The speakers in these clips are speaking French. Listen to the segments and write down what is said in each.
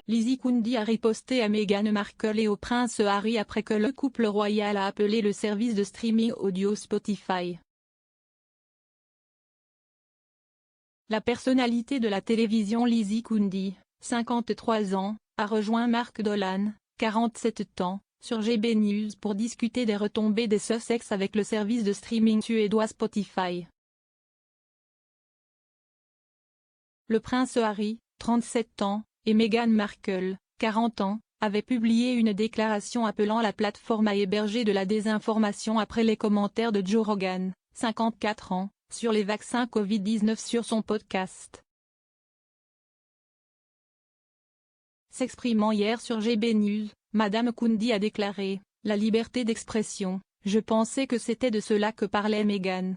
Lizzie Cundy a riposté à Meghan Markle et au prince Harry après que le couple royal a appelé le service de streaming audio Spotify. La personnalité de la télévision Lizzie Cundy, 53 ans, a rejoint Mark Dolan, 47 ans, sur GB News pour discuter des retombées des Sussex avec le service de streaming suédois Spotify. Le prince Harry, 37 ans, et Meghan Markle, 40 ans, avaient publié une déclaration appelant la plateforme à héberger de la désinformation après les commentaires de Joe Rogan, 54 ans, sur les vaccins Covid-19 sur son podcast. S'exprimant hier sur GB News, Madame Cundy a déclaré « La liberté d'expression, je pensais que c'était de cela que parlait Meghan. »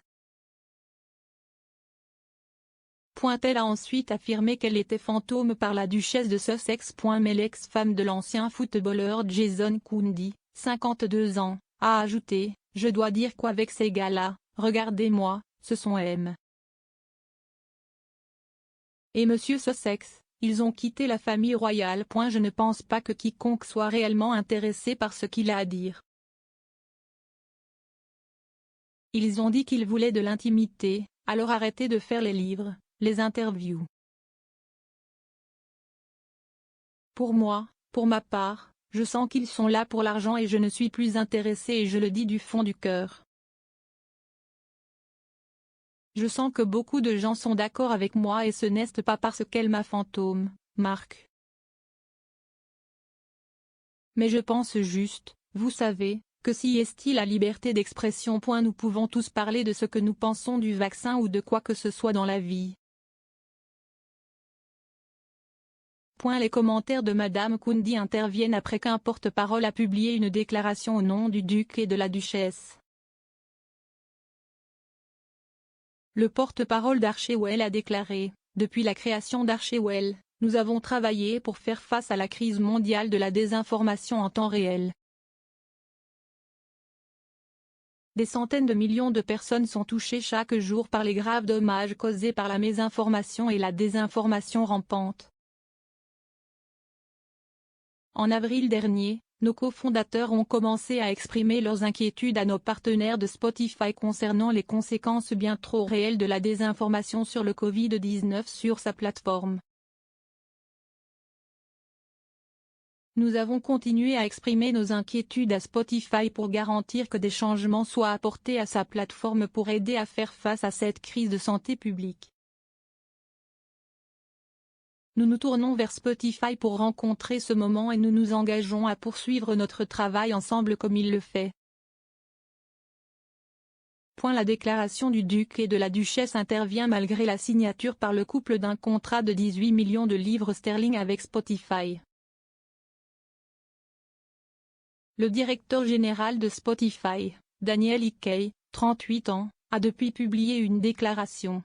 Elle a ensuite affirmé qu'elle était fantôme par la duchesse de Sussex. Mais l'ex-femme de l'ancien footballeur Jason Cundy, 52 ans, a ajouté « Je dois dire qu'avec ces gars-là, regardez-moi, ce sont M. et Monsieur Sussex, ils ont quitté la famille royale. Je ne pense pas que quiconque soit réellement intéressé par ce qu'il a à dire. Ils ont dit qu'ils voulaient de l'intimité, alors arrêtez de faire les livres, les interviews. Pour moi, pour ma part, je sens qu'ils sont là pour l'argent et je ne suis plus intéressé et je le dis du fond du cœur. Je sens que beaucoup de gens sont d'accord avec moi et ce n'est pas parce qu'elle m'a fantôme, Mark. Mais je pense juste, vous savez, que si est-il la liberté d'expression. Nous pouvons tous parler de ce que nous pensons du vaccin ou de quoi que ce soit dans la vie. Les commentaires de Madame Cundy interviennent après qu'un porte-parole a publié une déclaration au nom du duc et de la duchesse. Le porte-parole d'Archewell a déclaré « Depuis la création d'Archewell, nous avons travaillé pour faire face à la crise mondiale de la désinformation en temps réel. Des centaines de millions de personnes sont touchées chaque jour par les graves dommages causés par la mésinformation et la désinformation rampante. En avril dernier, nos cofondateurs ont commencé à exprimer leurs inquiétudes à nos partenaires de Spotify concernant les conséquences bien trop réelles de la désinformation sur le Covid-19 sur sa plateforme. Nous avons continué à exprimer nos inquiétudes à Spotify pour garantir que des changements soient apportés à sa plateforme pour aider à faire face à cette crise de santé publique. Nous nous tournons vers Spotify pour rencontrer ce moment et nous nous engageons à poursuivre notre travail ensemble comme il le fait. La déclaration du duc et de la duchesse intervient malgré la signature par le couple d'un contrat de 18 millions de livres sterling avec Spotify. Le directeur général de Spotify, Daniel Hickey, 38 ans, a depuis publié une déclaration.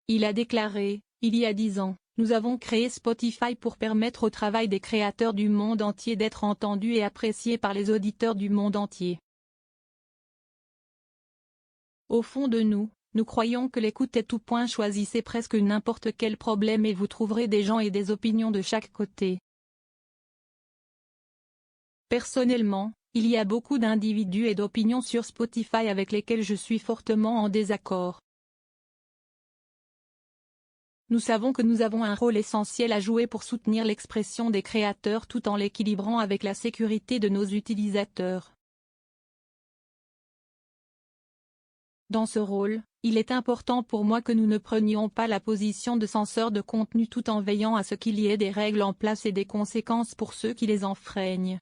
Il a déclaré, il y a 10 ans, nous avons créé Spotify pour permettre au travail des créateurs du monde entier d'être entendu et apprécié par les auditeurs du monde entier. Au fond de nous, nous croyons que l'écoute est tout. Choisissez presque n'importe quel problème et vous trouverez des gens et des opinions de chaque côté. Personnellement, il y a beaucoup d'individus et d'opinions sur Spotify avec lesquels je suis fortement en désaccord. Nous savons que nous avons un rôle essentiel à jouer pour soutenir l'expression des créateurs tout en l'équilibrant avec la sécurité de nos utilisateurs. Dans ce rôle, il est important pour moi que nous ne prenions pas la position de censeur de contenu tout en veillant à ce qu'il y ait des règles en place et des conséquences pour ceux qui les enfreignent.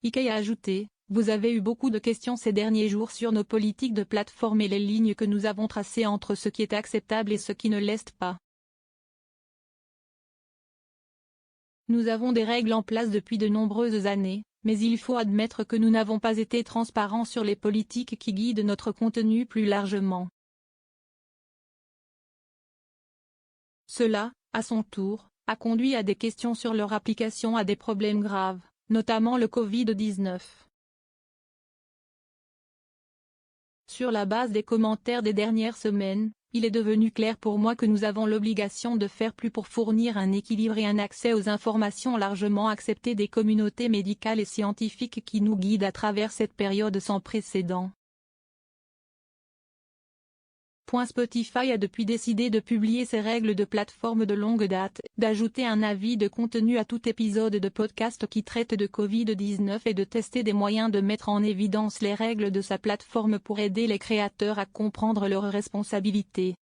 Hickey a ajouté, vous avez eu beaucoup de questions ces derniers jours sur nos politiques de plateforme et les lignes que nous avons tracées entre ce qui est acceptable et ce qui ne l'est pas. Nous avons des règles en place depuis de nombreuses années, mais il faut admettre que nous n'avons pas été transparents sur les politiques qui guident notre contenu plus largement. Cela, à son tour, a conduit à des questions sur leur application à des problèmes graves, notamment le Covid-19. Sur la base des commentaires des dernières semaines, il est devenu clair pour moi que nous avons l'obligation de faire plus pour fournir un équilibre et un accès aux informations largement acceptées des communautés médicales et scientifiques qui nous guident à travers cette période sans précédent. Spotify a depuis décidé de publier ses règles de plateforme de longue date, d'ajouter un avis de contenu à tout épisode de podcast qui traite de Covid-19 et de tester des moyens de mettre en évidence les règles de sa plateforme pour aider les créateurs à comprendre leurs responsabilités.